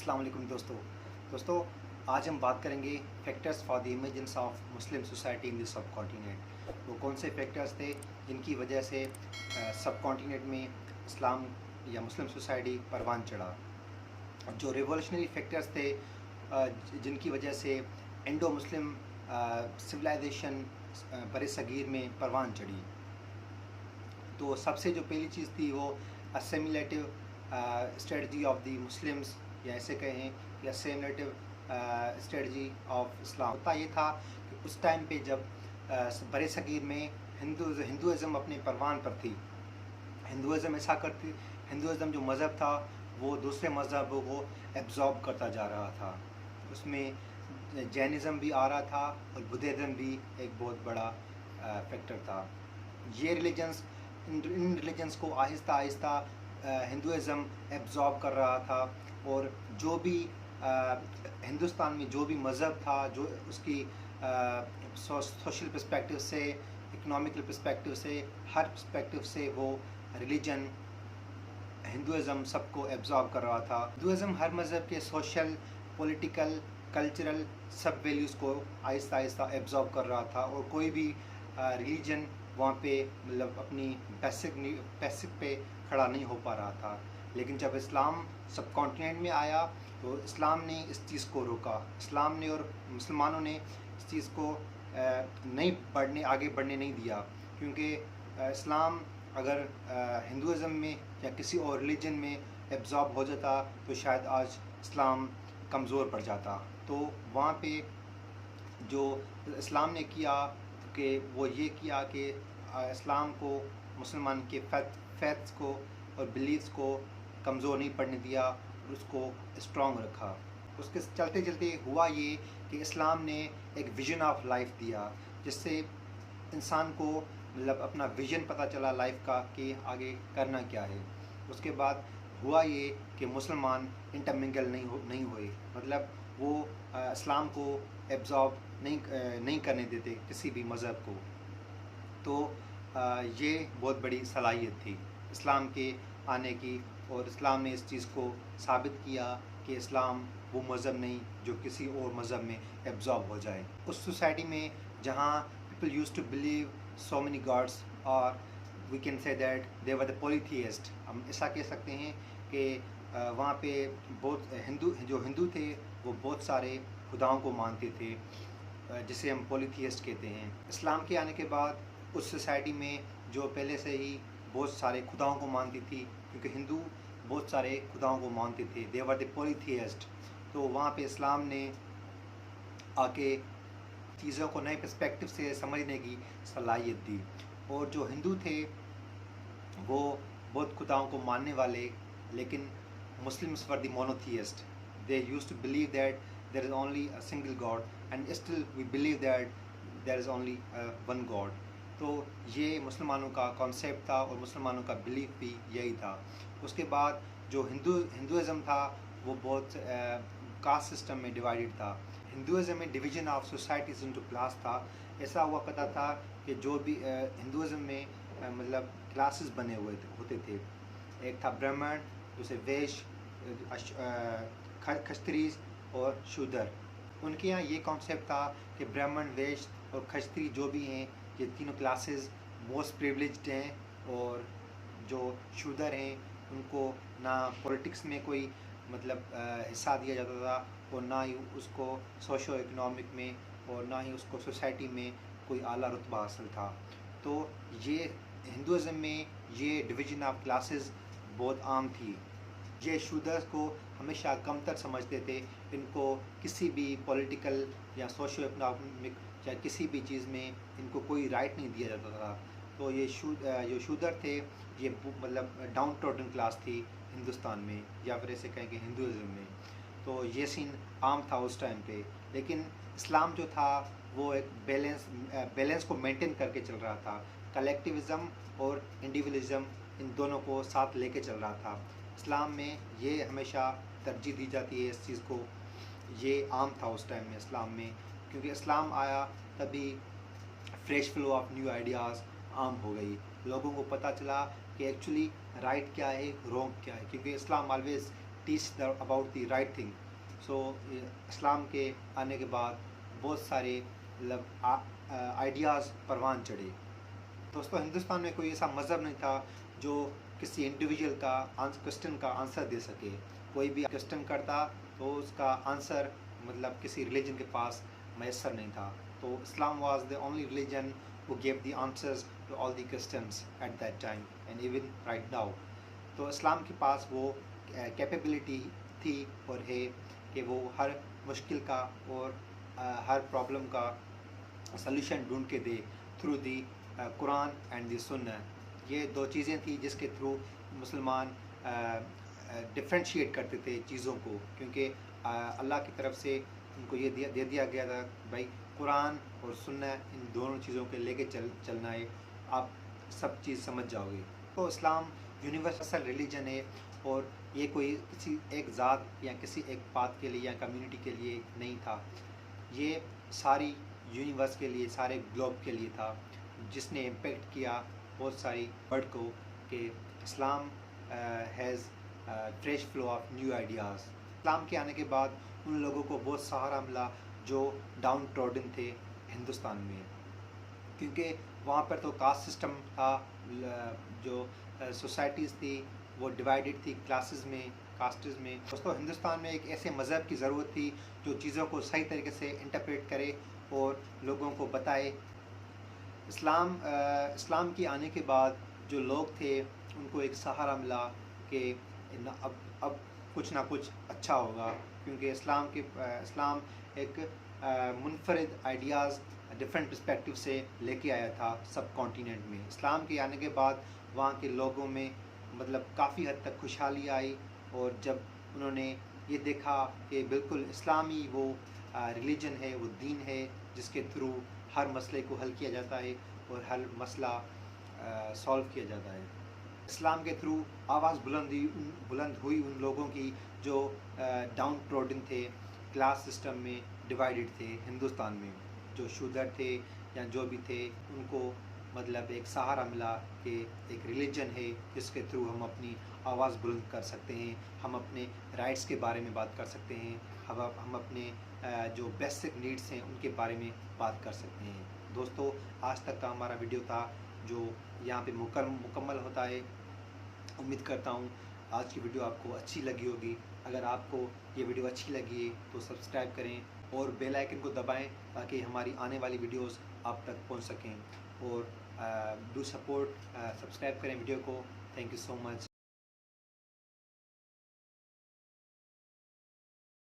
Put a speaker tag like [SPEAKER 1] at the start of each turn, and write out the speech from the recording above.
[SPEAKER 1] अस्सलाम वालेकुम दोस्तों आज हम बात करेंगे factors for the emergence of Muslim society in the sub continent. वो कौन से फैक्टर्स थे जिनकी वजह से सब कॉन्टिनेंट में इस्लाम या मुस्लिम सोसाइटी परवान चढ़ा। जो रिवॉल्यूशनरी फैक्टर्स थे जिनकी वजह से इंडो मुस्लिम सिविलाइजेशन बरसगीर में परवान चढ़ी। तो सबसे जो पहली चीज़ थी वो असिमिलेटिव स्ट्रेटजी ऑफ द मुस्लिम्स, या ऐसे कहें कि असिमिलेटिव स्ट्रेटजी ऑफ इस्लाम। होता ये था कि उस टाइम पे जब बरसगीर में हिंदुज़म अपने परवान पर थी, हिंदुज़म जो मज़हब था वो दूसरे मज़हबों को एब्जॉर्ब करता जा रहा था। उसमें जैनिज़म भी आ रहा था और बुद्धिज़्म भी एक बहुत बड़ा फैक्टर था। ये इन रिलीजन्स को आहिस्ता आहिस्ता हिंदुज़म एब्जॉर्ब कर रहा था, और जो भी हिंदुस्तान में जो भी मज़हब था, जो उसकी सोशल पर्सपेक्टिव से, इकोनॉमिकल पर्सपेक्टिव से, हर पर्सपेक्टिव से वो रिलीजन हिंदुज़म सबको एब्जॉर्ब कर रहा था। हिंदुज़म हर मज़हब के सोशल, पॉलिटिकल, कल्चरल सब वैल्यूज़ को आहिस्ता आहिस्ता एब्जॉर्ब कर रहा था, और कोई भी रिलीजन वहाँ पे मतलब अपनी बेसिक पे खड़ा नहीं हो पा रहा था। लेकिन जब इस्लाम सब कॉन्टिनेंट में आया तो इस्लाम ने इस चीज़ को रोका। इस्लाम ने और मुसलमानों ने इस चीज़ को आगे बढ़ने नहीं दिया, क्योंकि इस्लाम अगर हिंदुज़म में या किसी और रिलीजन में एब्जॉर्ब हो जाता तो शायद आज इस्लाम कमज़ोर पड़ जाता। तो वहाँ पे जो इस्लाम ने किया कि वो ये किया कि इस्लाम को मुसलमान के फैथ्स को और बिलीव्स को कमज़ोर नहीं पड़ने दिया, और उसको स्ट्रॉन्ग रखा। उसके चलते चलते हुआ ये कि इस्लाम ने एक विज़न ऑफ लाइफ दिया, जिससे इंसान को मतलब अपना विज़न पता चला लाइफ का कि आगे करना क्या है। उसके बाद हुआ ये कि मुसलमान इंटरमिंगल नहीं हुए, मतलब वो इस्लाम को एब्जॉर्ब नहीं करने देते किसी भी मज़हब को। तो ये बहुत बड़ी सलाहियत थी इस्लाम के आने की, और इस्लाम ने इस चीज़ को साबित किया कि इस्लाम वो मज़हब नहीं जो किसी और मज़हब में एब्जॉर्ब हो जाए। उस सोसाइटी में जहाँ people used to believe so many gods, और we can say that they were the polytheist. हम ऐसा कह सकते हैं कि वहाँ पे बहुत हिंदू थे वो बहुत सारे खुदाओं को मानते थे, जिसे हम पॉलीथीइस्ट कहते हैं। इस्लाम के आने के बाद उस सोसाइटी में जो पहले से ही बहुत सारे खुदाओं को मानती थी, क्योंकि हिंदू बहुत सारे खुदाओं को मानते थे, दे वर द पॉलीथीइस्ट। तो वहाँ पे इस्लाम ने आके चीज़ों को नए पर्सपेक्टिव से समझने की सलाहियत दी। और जो हिंदू थे वो बहुत खुदाओं को मानने वाले, लेकिन Muslims were the monotheist. They used to believe that there is only a single God, and still we believe that there is only one God. तो ये मुसलमानों का कॉन्सेप्ट था और मुसलमानों का बिलीफ भी यही था। उसके बाद जो हिंदुज़म था वो बहुत कास्ट सिस्टम में डिवाइडेड था। हिंदुज़म में division of societies into class था। ऐसा हुआ करता था कि जो भी हिंदुज़म में मतलब क्लासेस बने हुए होते थे। एक था ब्राह्मण, दूसरे वैश्य, क्षत्रिय और शूद्र। उनके यहाँ ये कॉन्सेप्ट था कि ब्राह्मण, वैश्य और क्षत्रिय जो भी हैं, ये तीनों क्लासेस मोस्ट प्रिविलेज्ड हैं, और जो शूद्र हैं उनको ना पॉलिटिक्स में कोई मतलब हिस्सा दिया जाता था, और ना ही उसको सोशो इकोनॉमिक में, और ना ही उसको सोसाइटी में कोई आला रुतबा हासिल था। तो ये हिंदुज़म में ये डिवीज़न ऑफ क्लासेस बहुत आम थी। ये शूद्र को हमेशा कमतर समझते थे, इनको किसी भी पॉलिटिकल या सोशो इकोनॉमिक या किसी भी चीज़ में इनको कोई राइट नहीं दिया जाता था। तो ये जो शूद्र थे ये मतलब डाउन ट्रोडन क्लास थी हिंदुस्तान में, या फिर ऐसे कहें कि हिंदुज़म में। तो ये सीन आम था उस टाइम पे। लेकिन इस्लाम जो था वो एक बैलेंस को मेंटेन करके चल रहा था। कलेक्टिविज़म और इंडिविजुअलिज़म इन दोनों को साथ लेके चल रहा था। इस्लाम में ये हमेशा तरजीह दी जाती है इस चीज़ को। ये आम था उस टाइम में इस्लाम में, क्योंकि इस्लाम आया तभी fresh flow of new ideas आम हो गई। लोगों को पता चला कि एक्चुअली राइट क्या है, रॉन्ग क्या है, क्योंकि Islam always teach about the right thing. So Islam के आने के बाद बहुत सारे मतलब आइडियाज़ परवान चढ़े। दोस्तों, हिंदुस्तान में कोई ऐसा मज़हब नहीं था जो किसी इंडिविजुअल का क्वेश्चन का आंसर दे सके। कोई भी क्वेश्चन करता तो उसका आंसर मतलब किसी रिलीजन के पास मैसर नहीं था। तो Islam was the only religion who gave the answers to all the questions at that time and even right now. तो इस्लाम के पास वो कैपेबिलिटी थी और है कि वो हर मुश्किल का और हर प्रॉब्लम का सल्यूशन ढूंढ के they through the Quran and the Sunnah. ये दो चीज़ें थी जिसके थ्रू मुसलमान डिफ्रेंशिएट करते थे चीज़ों को, क्योंकि अल्लाह की तरफ से उनको ये दे दिया गया था भाई कुरान और सुन्नह इन दोनों चीज़ों के लेके चलना है, आप सब चीज़ समझ जाओगे। तो इस्लाम यूनिवर्सल रिलीजन है और ये कोई किसी एक ज़ात या किसी एक बात के लिए या कम्युनिटी के लिए नहीं था, ये सारी यूनिवर्स के लिए, सारे ग्लोब के लिए था, जिसने इम्पेक्ट किया बहुत सारी वर्ड को कि Islam has fresh flow of new ideas. Islam के आने के बाद उन लोगों को बहुत सहारा मिला जो डाउन ट्रॉडन थे हिंदुस्तान में, क्योंकि वहाँ पर तो कास्ट सिस्टम था, जो सोसाइटीज़ थी वो डिवाइडेड थी क्लासेस में, कास्टेज में। दोस्तों, हिंदुस्तान में एक ऐसे मज़हब की ज़रूरत थी जो चीज़ों को सही तरीके से इंटरप्रेट करे और लोगों को बताए। इस्लाम के आने के बाद जो लोग थे उनको एक सहारा मिला कि अब कुछ ना कुछ अच्छा होगा, क्योंकि इस्लाम एक मुनफरिद आइडियाज़ डिफरेंट पर्सपेक्टिव से लेके आया था सब कॉन्टिनेंट में। इस्लाम के आने के बाद वहाँ के लोगों में मतलब काफ़ी हद तक खुशहाली आई, और जब उन्होंने ये देखा कि बिल्कुल इस्लामी वो रिलीजन है, वो दीन है जिसके थ्रू हर मसले को हल किया जाता है और हर मसला सॉल्व किया जाता है। इस्लाम के थ्रू आवाज़ बुलंद हुई उन लोगों की जो डाउन ट्रोडन थे, क्लास सिस्टम में डिवाइडेड थे हिंदुस्तान में, जो शूदर थे या जो भी थे, उनको मतलब एक सहारा मिला कि एक रिलीजन है जिसके थ्रू हम अपनी आवाज़ बुलंद कर सकते हैं, हम अपने राइट्स के बारे में बात कर सकते हैं, हम अपने जो बेसिक नीड्स हैं उनके बारे में बात कर सकते हैं। दोस्तों, आज तक का हमारा वीडियो था जो यहाँ पे मुकम्मल होता है। उम्मीद करता हूँ आज की वीडियो आपको अच्छी लगी होगी। अगर आपको ये वीडियो अच्छी लगी है तो सब्सक्राइब करें और बेल आइकन को दबाएं ताकि हमारी आने वाली वीडियोस आप तक पहुँच सकें, और डू सपोर्ट, सब्सक्राइब करें वीडियो को। Thank you so much.